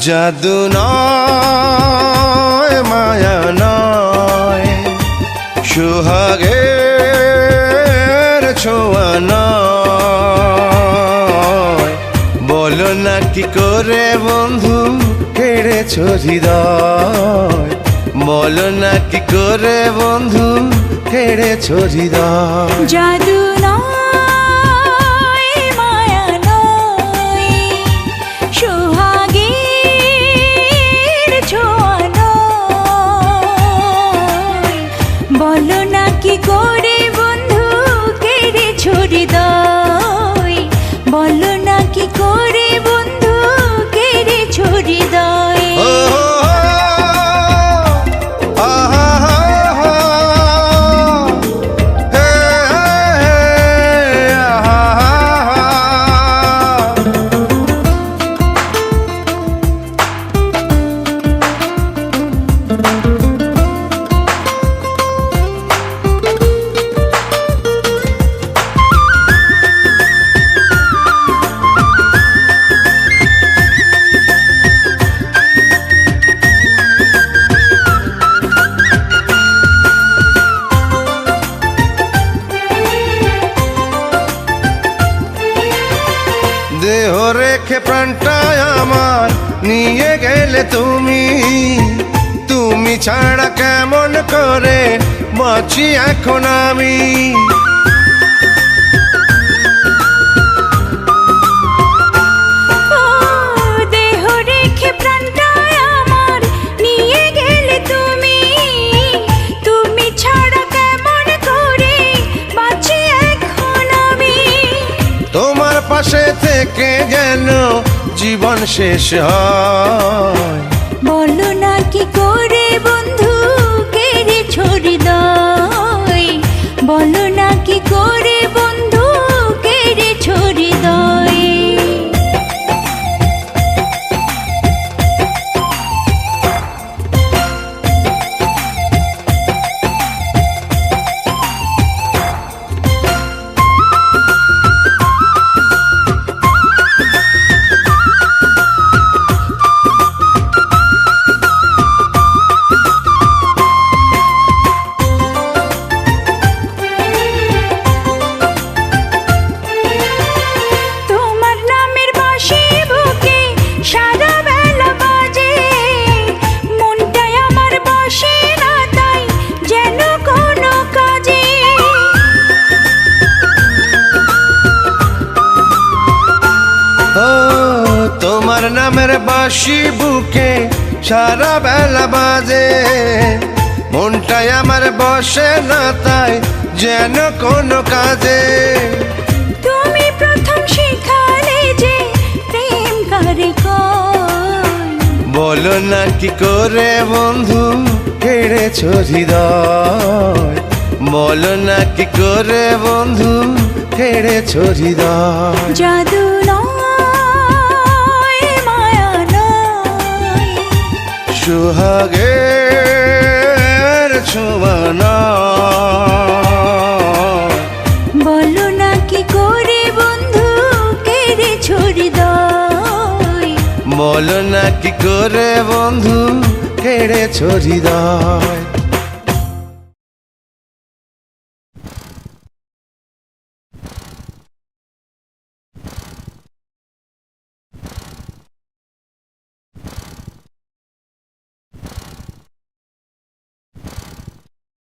জাদু নয় মায়া নয়, সোহাগের ছোঁয়া নয়। বলো না কি করে বন্ধু কেড়েছ হৃদয়, বলো না কি করে বন্ধু কেড়েছ হৃদয়। জাদু নয় মায়া নয়, সোহাগের ছোঁয়া নয়। বলো না কি করে বন্ধু কেড়েছ হৃদয়, বলো না কি করে বন্ধু কেড়েছ হৃদয়। দেহ রেখে প্রাণটায় আমার নিয়ে গেলে তুমি, তুমি ছাড়া কেমন করে বাঁচি এখন আমি। দেহ রেখে প্রাণটায় আমার নিয়ে গেলে তুমি, তুমি ছাড়া কেমন করে বাঁচি এখন আমি। তোমার পাশে থেকে যেন জীবন শেষ হয়, বলো না কি করে বন্ধু কেড়েছ হৃদয়, বলো না কি করে বন্ধু কেড়েছ হৃদয়। তোমার নামের বাঁশি বুকে সারা বেলা বাজে, মনটাই আমার বসে না তাই যেন কোনো কাজে। তুমি প্রথম শিখালে যে প্রেম করে কয়, বলো না কি করে বন্ধু কেড়েছ হৃদয়, বলো না কি করে বন্ধু কেড়েছ হৃদয়। জাদু নয় মায়া নয়, সোহাগের ছোঁয়া নয়। বলো না কি করে বন্ধু কেড়েছ হৃদয়, বলো না কি করে বন্ধু কেড়েছ হৃদয়।